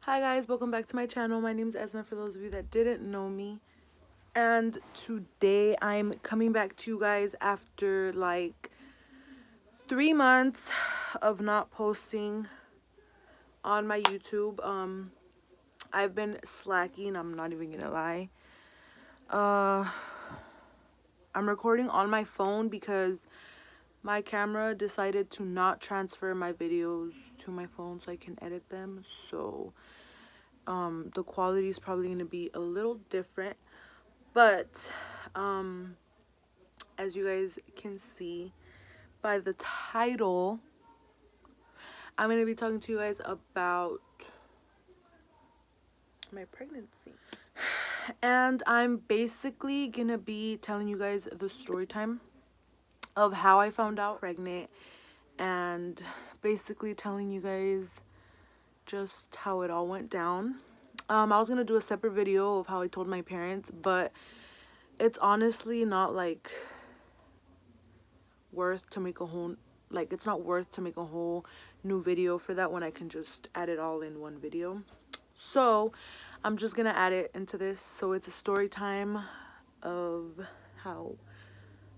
Hi guys, welcome back to my channel. My name is Esma for those of you that didn't know me. And today I'm coming back to you guys after like 3 months of not posting on my YouTube. I've been slacking, I'm not even gonna lie. I'm recording on my phone because my camera decided to not transfer my videos to my phone so I can edit them. So the quality is probably going to be a little different, but as you guys can see by the title, I'm going to be talking to you guys about my pregnancy. And I'm basically going to be telling you guys the story time of how I found out pregnant, and basically telling you guys just how it all went down. I was gonna do a separate video of how I told my parents, but it's honestly not like worth to make a whole, like, it's not worth to make a whole new video for that when I can just add it all in one video. So I'm just gonna add it into this, so it's a story time of how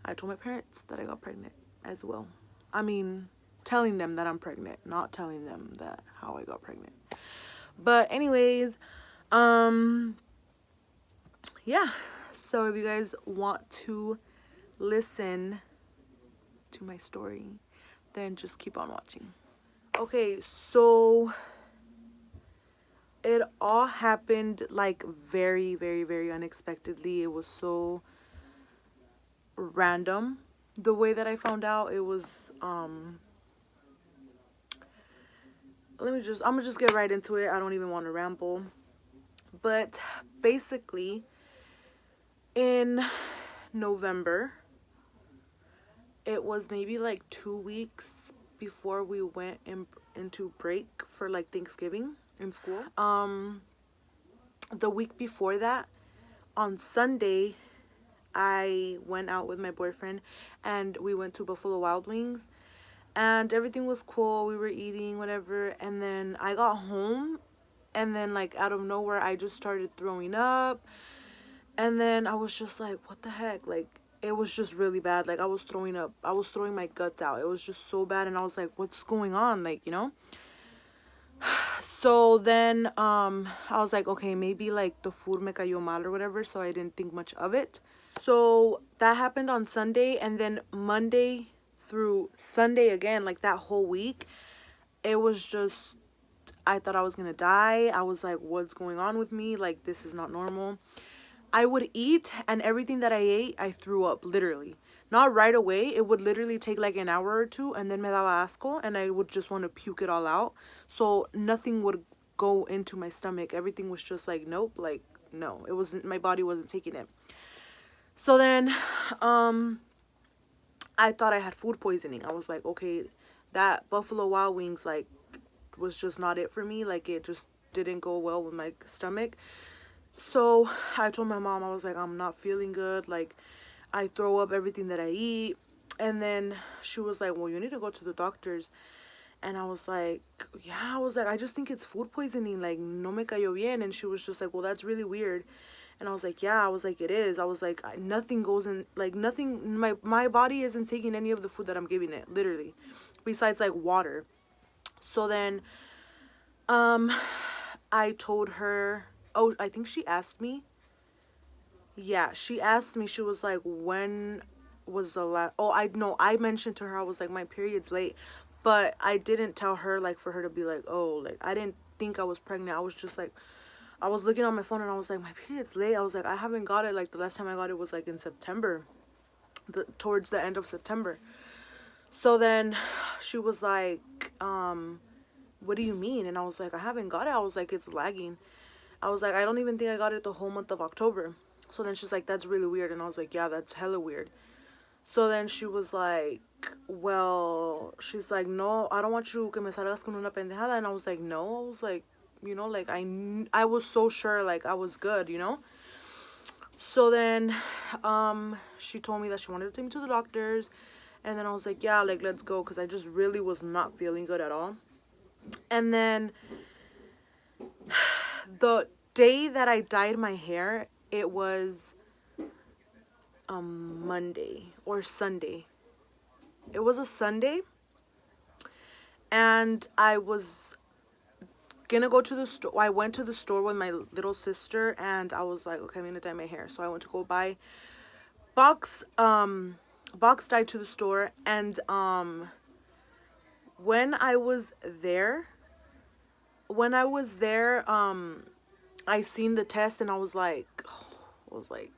I told my parents that I got pregnant as well. I mean, telling them that I'm pregnant, not telling them that how I got pregnant. But anyways, yeah, so if you guys want to listen to my story, then just keep on watching. Okay, so it all happened like very, very, very unexpectedly. It was so random the way that I found out. It was I'm gonna just get right into it. I don't even want to ramble. But basically, in November, it was maybe like 2 weeks before we went into break for like Thanksgiving in school. The week before that, on Sunday, I went out with my boyfriend and we went to Buffalo Wild Wings, and everything was cool. We were eating whatever, and then I got home, and then like out of nowhere I just started throwing up. And then I was just like, what the heck? Like, it was just really bad. Like, I was throwing up. I was throwing my guts out. It was just so bad. And I was like, what's going on? Like, you know? So then I was like, okay, maybe like the food me cayó mal or whatever. So I didn't think much of it. So that happened on Sunday. And then Monday through Sunday again, like that whole week, it was just, I thought I was going to die. I was like, what's going on with me? Like, this is not normal. I would eat, and everything that I ate, I threw up, literally. Not right away. It would literally take like an hour or two, and then me daba asco, and I would just want to puke it all out. So nothing would go into my stomach. Everything was just like, nope, like, no. It wasn't, my body wasn't taking it. So then, I thought I had food poisoning. I was like, okay, that Buffalo Wild Wings, like, was just not it for me. Like, it just didn't go well with my stomach. So I told my mom, I was like, I'm not feeling good. Like, I throw up everything that I eat. And then she was like, well, you need to go to the doctors. And I was like, yeah. I was like, I just think it's food poisoning. Like, no me cayó bien. And she was just like, well, that's really weird. And I was like, yeah. I was like, it is. I was like, nothing goes in, like, nothing, my body isn't taking any of the food that I'm giving it, literally, besides like water. So then I told her, oh, I think she asked me. Yeah, she asked me, she was like, when was the last, oh, I know, I mentioned to her, I was like, my period's late. But I didn't tell her, like, for her to be like, oh, like, I didn't think I was pregnant. I was just like, I was looking on my phone and I was like, my period's late. I was like, I haven't got it. Like, the last time I got it was like in September, towards the end of September. So then she was like, what do you mean? And I was like, I haven't got it. I was like, it's lagging. I was like, I don't even think I got it the whole month of October. So then she's like, that's really weird. And I was like, yeah, that's hella weird. So then she was like, well, she's like, no, I don't want you que me salgas con una pendejada. And I was like, no. I was like, you know, like, I was so sure, like, I was good, you know. So then she told me that she wanted to take me to the doctors. And then I was like, yeah, like, let's go, because I just really was not feeling good at all. And then the day that I dyed my hair, it was Monday or Sunday. It was a Sunday, and I was gonna go to the store. I went to the store with my little sister, and I was like, okay, I'm gonna dye my hair. So I went to go buy box box dye to the store, and when I was there, when I was there, I seen the test, and I was like,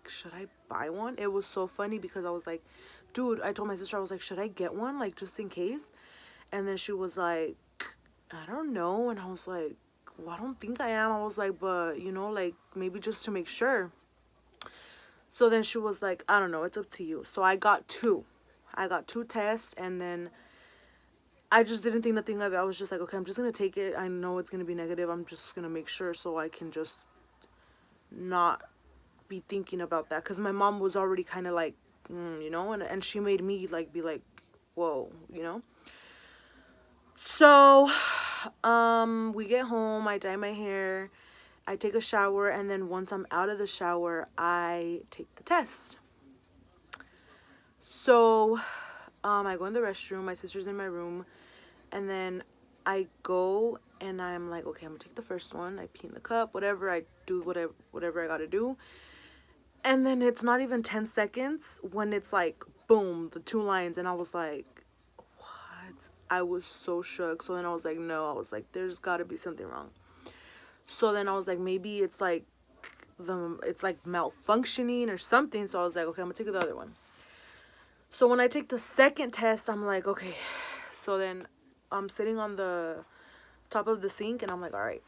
should I buy one? It was so funny because I was like, dude, I told my sister, I was like, should I get one, like, just in case? And then she was like, I don't know. And I was like, well, I don't think I am. I was like, but, you know, like, maybe just to make sure. So then she was like, I don't know, it's up to you. So I got two. I got two tests, and then I just didn't think nothing of it. I was just like, okay, I'm just gonna take it. I know it's gonna be negative. I'm just gonna make sure so I can just not be thinking about that. Because my mom was already kind of like, you know, and she made me like be like, whoa, you know. So we get home, I dye my hair, I take a shower, and then once I'm out of the shower, I take the test. So I go in the restroom, my sister's in my room, and then I go and I'm like, okay, I'm gonna take the first one. I pee in the cup, whatever, I do whatever I gotta do. And then it's not even 10 seconds when it's like, boom, the two lines, and I was like, what? I was so shook. So then I was like, no, I was like, there's gotta be something wrong. So then I was like, maybe it's like it's like malfunctioning or something. So I was like, okay, I'm gonna take the other one. So when I take the second test, I'm like, okay. So then I'm sitting on the top of the sink, and I'm like, all right.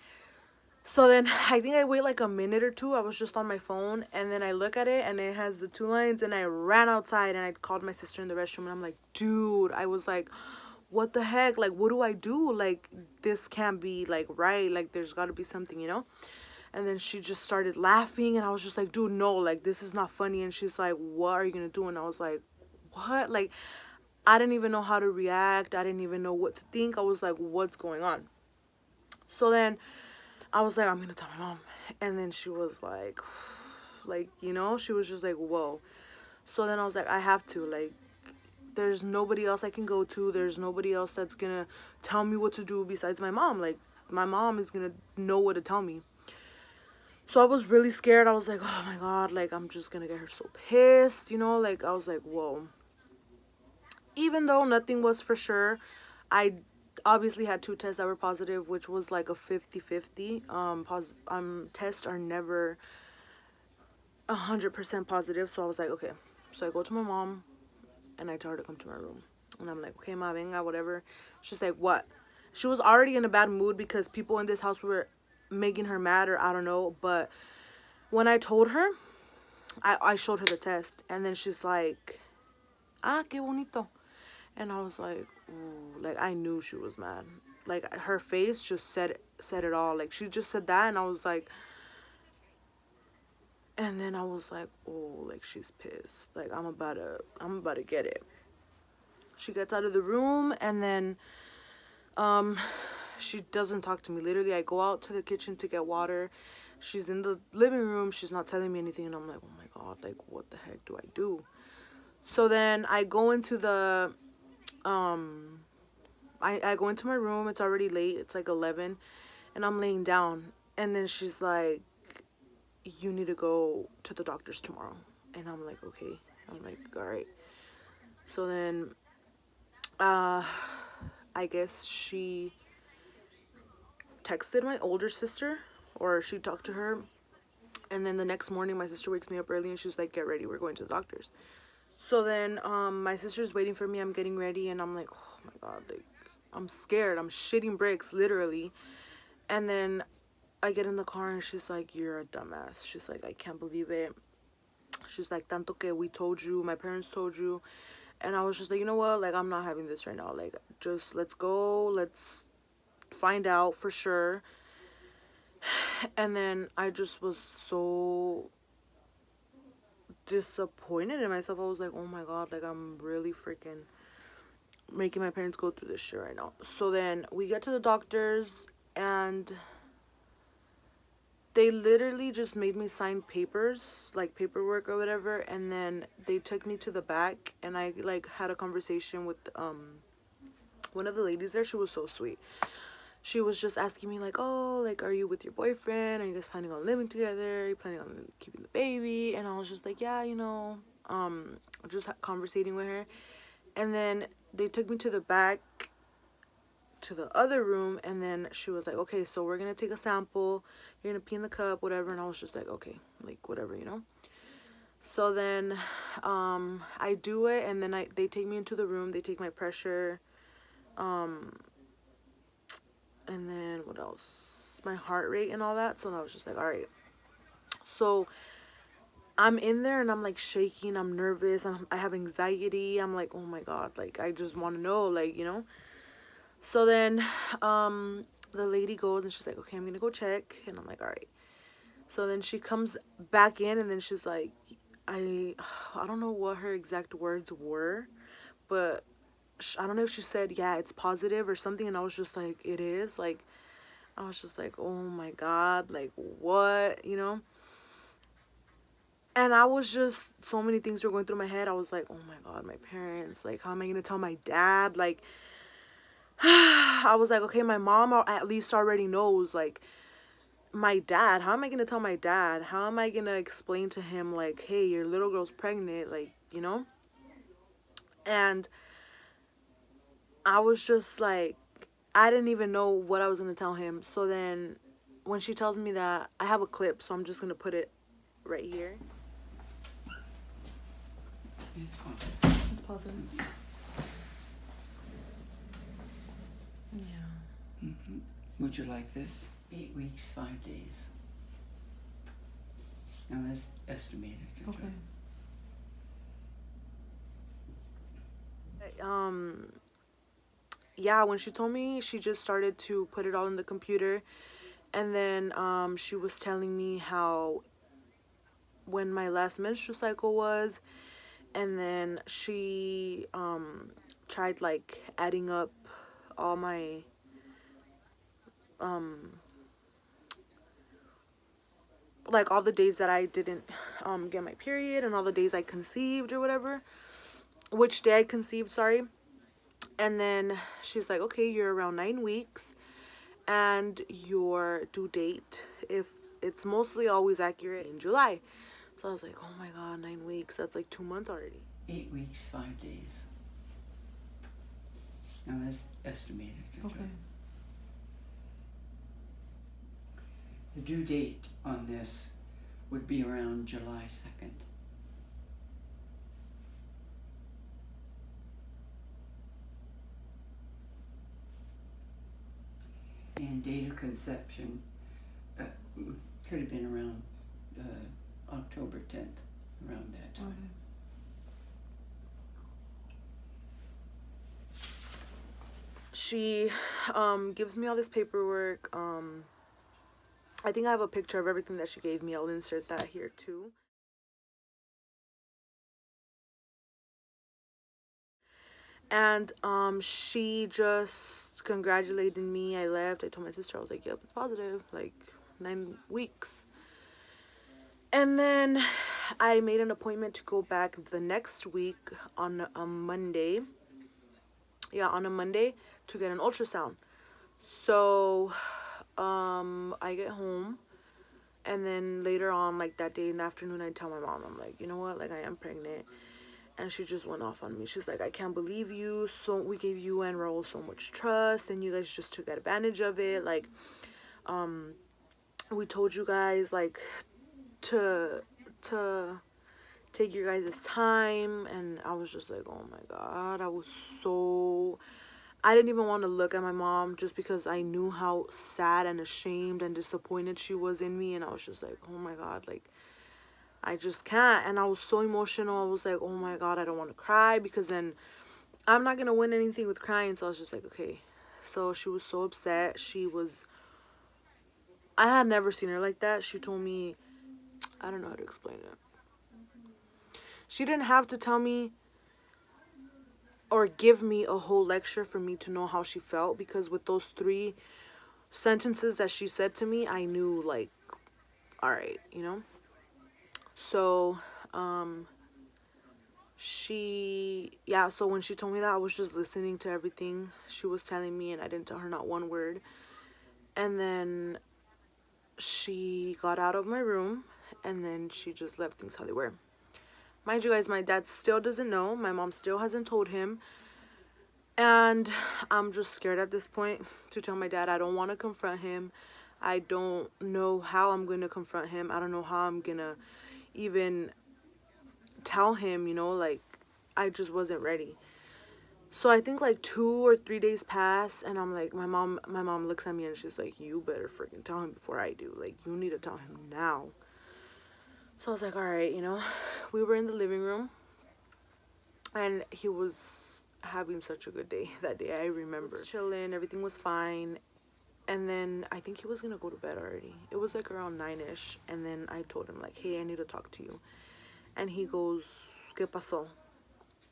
So then I think I wait like a minute or two. I was just on my phone, and then I look at it, and it has the two lines, and I ran outside, and I called my sister in the restroom, and I'm like, dude, I was like, what the heck? Like, what do I do? Like, this can't be like right. Like, there's got to be something, you know? And then she just started laughing, and I was just like, dude, no, like, this is not funny. And she's like, what are you gonna do? And I was like, what? Like, I didn't even know how to react. I didn't even know what to think. I was like, what's going on? So then I was like, I'm gonna tell my mom. And then she was like, you know, she was just like, whoa. So then I was like, I have to. Like, there's nobody else I can go to. There's nobody else that's gonna tell me what to do besides my mom. Like, my mom is gonna know what to tell me. So I was really scared. I was like, oh my God, like, I'm just gonna get her so pissed, you know? Like, I was like, whoa. Even though nothing was for sure, I obviously had two tests that were positive, which was like a 50-50. Tests are never 100% positive. So I was like, okay. So I go to my mom, and I tell her to come to my room. And I'm like, okay, ma, venga, whatever. She's like, what? She was already in a bad mood because people in this house were making her mad, or I don't know. But when I told her, I showed her the test. And then she's like, ah, qué bonito. And I was like, ooh, like, I knew she was mad. Like, her face just said it all. Like, she just said that, and I was like, and then I was like, oh, like, she's pissed. Like, I'm about to get it. She gets out of the room, and then she doesn't talk to me. Literally, I go out to the kitchen to get water. She's in the living room. She's not telling me anything, and I'm like, oh my God, like, what the heck do I do? So then I go into the I go into my room. It's already late. It's like 11, and I'm laying down. And then she's like, you need to go to the doctor's tomorrow. And I'm like, okay. I'm like, all right. So then I guess she texted my older sister, or she talked to her. And then the next morning, my sister wakes me up early, and she's like, get ready, we're going to the doctor's. So then my sister's waiting for me. I'm getting ready, and I'm like, oh my God, like, I'm scared. I'm shitting bricks, literally. And then I get in the car, and she's like, you're a dumbass. She's like, I can't believe it. She's like, tanto que we told you, my parents told you. And I was just like, you know what? Like, I'm not having this right now. Like, just let's go. Let's find out for sure. And then I just was so disappointed in myself. I was like, oh my God, like, I'm really freaking making my parents go through this shit right now. So then we get to the doctor's, and They literally just made me sign papers, like paperwork or whatever, and then they took me to the back, and I like had a conversation with one of the ladies there. She was so sweet. She was just asking me like, "Oh, like, are you with your boyfriend? Are you guys planning on living together? Are you planning on keeping the baby?" And I was just like, "Yeah, just conversating with her." And then they took me to the back to the other room, and then she was like, "Okay, so we're gonna take a sample. You're gonna pee in the cup, whatever." And I was just like, "Okay, like, whatever." So then I do it, and then they take me into the room. They take my pressure, um and then what else, my heart rate and all that. So I was just like, all right. So I'm in there, and I'm like shaking, I'm nervous, I have anxiety. I'm like, oh my god, like, I just want to know, like. So then the lady goes, and she's like, okay, I'm gonna go check. And I'm like, all right. So then she comes back in, and then she's like, I I don't know what her exact words were, but I don't know if she said, yeah, it's positive or something. And I was just like, it is, like, I was just like, oh my god, like, what? And I was just, so many things were going through my head. I was like, oh my god, my parents, like, how am I gonna tell my dad? Like, I was like, okay, my mom at least already knows. Like, my dad, how am I gonna tell my dad? How am I gonna explain to him, like, hey, your little girl's pregnant, like. And I was just like, I didn't even know what I was gonna tell him. So then when she tells me that, I have a clip, so I'm just gonna put it right here. It's fine. It's positive. Yeah. Mm-hmm. Would you like this? 8 weeks, 5 days. Now that's estimated. Okay. Yeah, when she told me, she just started to put it all in the computer. And then she was telling me how, when my last menstrual cycle was, and then she tried, like, adding up all my like, all the days that I didn't get my period, and all the days I conceived or whatever, which day I conceived, sorry. And then she's like, okay, you're around 9 weeks, and your due date, if it's mostly always accurate, in July. So I was like, oh my god, 9 weeks, that's like 2 months already. 8 weeks, 5 days. Now that's estimated. Okay. The due date on this would be around July 2nd. And date of conception could have been around October 10th, around that time. Okay. She gives me all this paperwork. I think I have a picture of everything that she gave me. I'll insert that here too. And she just congratulated me. I left. I told my sister, I was like, yep, it's positive, like 9 weeks. And then I made an appointment to go back the next week on a Monday. Yeah, on a Monday, to get an ultrasound. So I get home, and then later on, like that day in the afternoon, I tell my mom, I'm like, you know what, like, I am pregnant. And she just went off on me. She's like, I can't believe you. So we gave you and Raul so much trust, and you guys just took advantage of it. Like, we told you guys, like, to take your guys' time. And I was just like, oh my god, I didn't even want to look at my mom, just because I knew how sad and ashamed and disappointed she was in me. And I was just like, oh my god, like, I just can't. And I was so emotional. I was like, oh my god, I don't want to cry, because then I'm not going to win anything with crying. So I was just like, okay. So she was so upset. I had never seen her like that. She told me, I don't know how to explain it. She didn't have to tell me or give me a whole lecture for me to know how she felt, because with those 3 sentences that she said to me, I knew, like, all right, you know. So um so when she told me that, I was just listening to everything she was telling me, and I didn't tell her not one word. And then she got out of my room, and then she just left things how they were. Mind you guys, my dad still doesn't know. My mom still hasn't told him. And I'm just scared at this point to tell my dad. I don't want to confront him. I don't know how I'm going to confront him. I don't know how I'm going to even tell him, you know, like, I just wasn't ready. So I think like 2 or 3 days pass, and I'm like, my mom looks at me and she's like, you better freaking tell him before I do. Like, you need to tell him now. So I was like, all right, you know. We were in the living room, and he was having such a good day that day. I remember chilling, everything was fine. And then I think he was gonna go to bed already. It was like around 9ish, and then I told him like, hey, I need to talk to you. And he goes, ¿Qué pasó?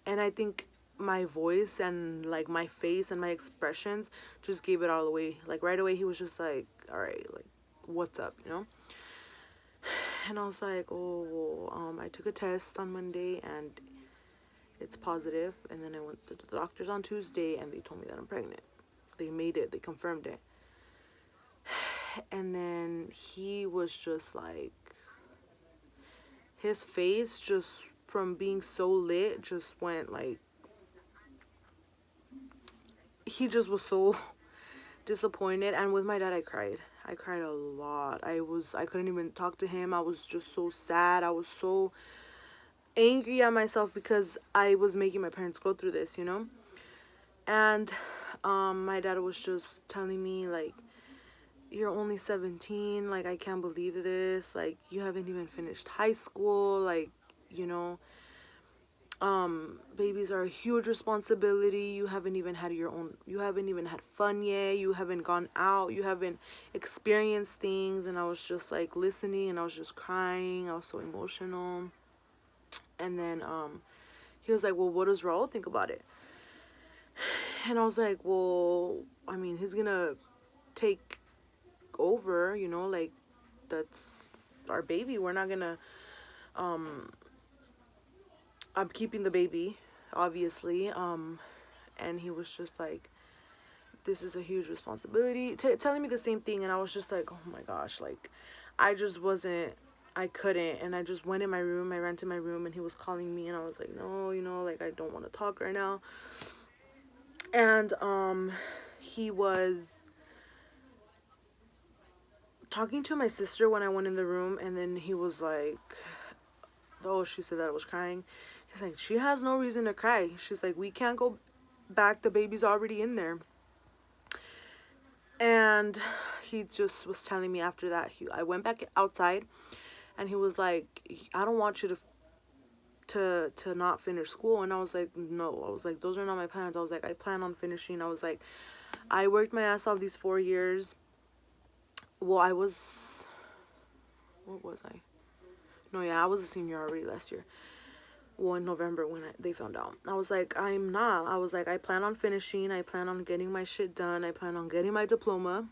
And I think my voice and like my face and my expressions just gave it all away. Like right away he was just like, all right, like, what's up, you know? And I was like, oh, well, I took a test on Monday and it's positive. And then I went to the doctors on Tuesday and they told me that I'm pregnant. They made it, they confirmed it. And then he was just like, his face just from being so lit just went like, he just was so disappointed. And with my dad, I cried a lot. I couldn't even talk to him. I was just so sad. I was so angry at myself because I was making my parents go through this, you know. And my dad was just telling me like, you're only 17, like, I can't believe this, like, you haven't even finished high school, like, you know, babies are a huge responsibility. You haven't even had fun yet. You haven't gone out. You haven't experienced things. And I was just like listening, and I was just crying. I was so emotional. And then he was like, well, what does Raul think about it? And I was like, well, I mean, he's gonna take over, you know, like, that's our baby. We're not gonna I'm keeping the baby, obviously. And he was just like, this is a huge responsibility, telling me the same thing. And I was just like, oh my gosh, like, I just wasn't, I couldn't. And I just went in my room. I ran to my room, and he was calling me, and I was like, no, you know, like, I don't want to talk right now. And he was talking to my sister when I went in the room, and then he was like, oh, she said that I was crying. He's like, she has no reason to cry. She's like, we can't go back. The baby's already in there. And he just was telling me after that. I went back outside, and he was like, I don't want you to not finish school. And I was like, no. I was like, those are not my plans. I was like, I plan on finishing. I was like, I worked my ass off these 4 years. Well, what was I? No, yeah, I was a senior already last year. Well, in November when they found out. I was like, I'm not. I was like, I plan on finishing. I plan on getting my shit done. I plan on getting my diploma.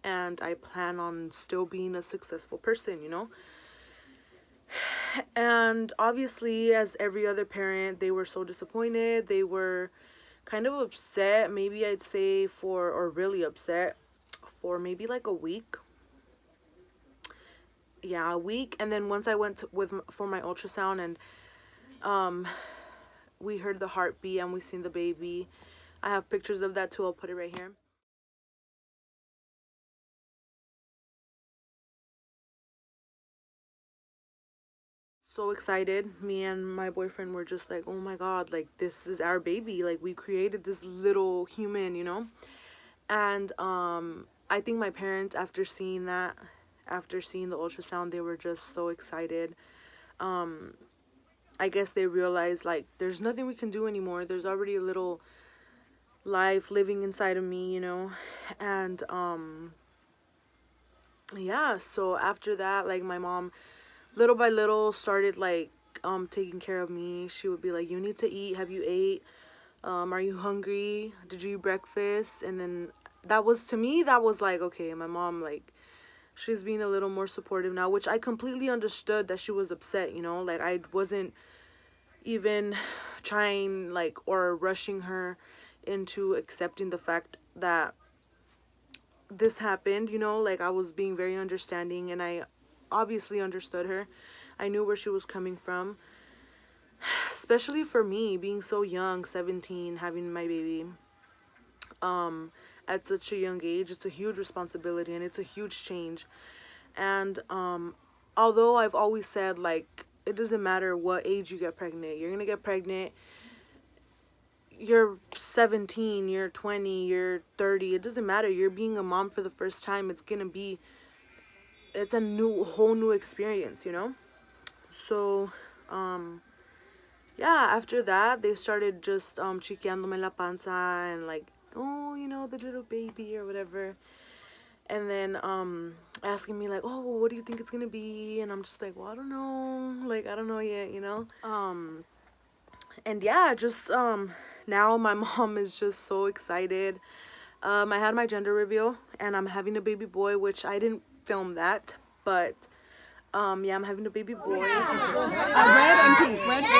And I plan on still being a successful person, you know? And obviously, as every other parent, they were so disappointed. They were kind of upset, maybe I'd say or really upset for maybe like a week. Yeah, a week. And then once I went for my ultrasound, and we heard the heartbeat and we seen the baby. I have pictures of that too. I'll put it right here. So excited. Me and my boyfriend were just like, oh my God, like, this is our baby. Like, we created this little human, you know? And I think my parents, after seeing the ultrasound, they were just so excited. I guess they realized, like, there's nothing we can do anymore. There's already a little life living inside of me, you know? And yeah, so after that, like, my mom little by little started like taking care of me. She would be like, you need to eat. Have you ate? Are you hungry? Did you eat breakfast? And then that was, to me, that was like, okay, my mom, like, she's being a little more supportive now, which I completely understood that she was upset, you know? Like, I wasn't even trying, like, or rushing her into accepting the fact that this happened, you know? Like, I was being very understanding, and I obviously understood her. I knew where she was coming from, especially for me being so young, 17, having my baby at such a young age. It's a huge responsibility, and it's a huge change. And although I've always said, like, it doesn't matter what age you get pregnant, you're gonna get pregnant, you're 17, you're 20, you're 30, it doesn't matter. You're being a mom for the first time. It's a whole new experience, you know? So yeah, after that they started just chiqueándome la panza and like, oh, you know, the little baby or whatever. And then asking me like, oh, well, what do you think it's gonna be? And I'm just like, well, I don't know, like, I don't know yet, you know. And yeah, just now my mom is just so excited. I had my gender reveal, and I'm having a baby boy, which I didn't film that, but yeah, I'm having a baby boy. Red and pink. Red boy.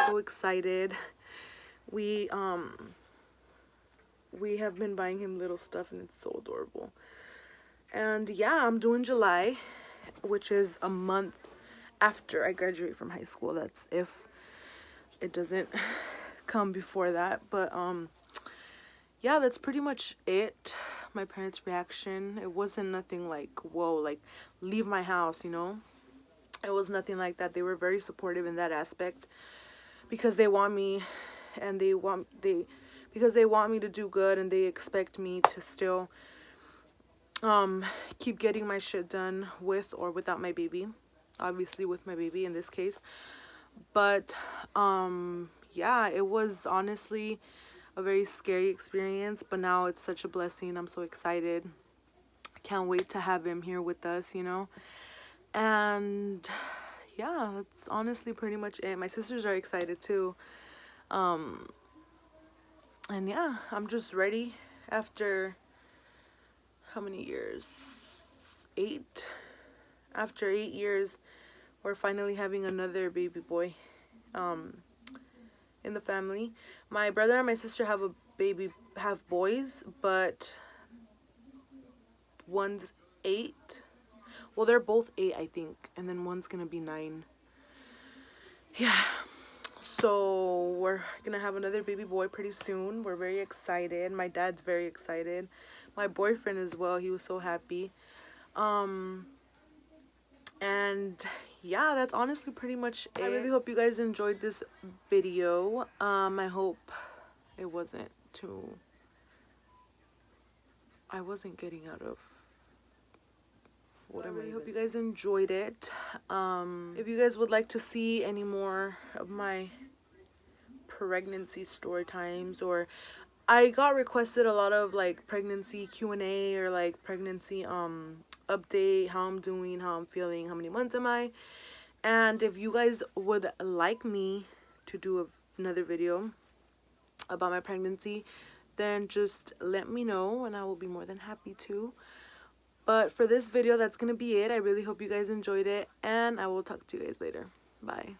So excited. We have been buying him little stuff, and it's so adorable. And yeah, I'm doing July, which is a month after I graduate from high school. That's if it doesn't come before that. But yeah, that's pretty much it. My parents' reaction, it wasn't nothing like, whoa, like, leave my house, you know. It was nothing like that. They were very supportive in that aspect, because they want me, and because they want me to do good, and they expect me to still keep getting my shit done with or without my baby. Obviously with my baby in this case. But yeah, it was honestly a very scary experience, but now it's such a blessing. I'm so excited. Can't wait to have him here with us, you know. And yeah, that's honestly pretty much it. My sisters are excited too. And yeah, I'm just ready after how many years? 8. After 8 years, we're finally having another baby boy in the family. My brother and my sister have boys, but one's 8. Well, they're both 8, I think, and then one's gonna be 9. Yeah. So we're gonna have another baby boy pretty soon. We're very excited. My dad's very excited. My boyfriend as well. He was so happy. And yeah, that's honestly pretty much it. I really hope you guys enjoyed this video. I hope it wasn't too, I wasn't getting out of what I really hope you guys enjoyed it. If you guys would like to see any more of my pregnancy story times, or I got requested a lot of like pregnancy Q&A, or like pregnancy update, how I'm doing, how I'm feeling, how many months am I. And if you guys would like me to do another video about my pregnancy, then just let me know, and I will be more than happy to. But for this video, that's gonna be it. I really hope you guys enjoyed it, and I will talk to you guys later. Bye.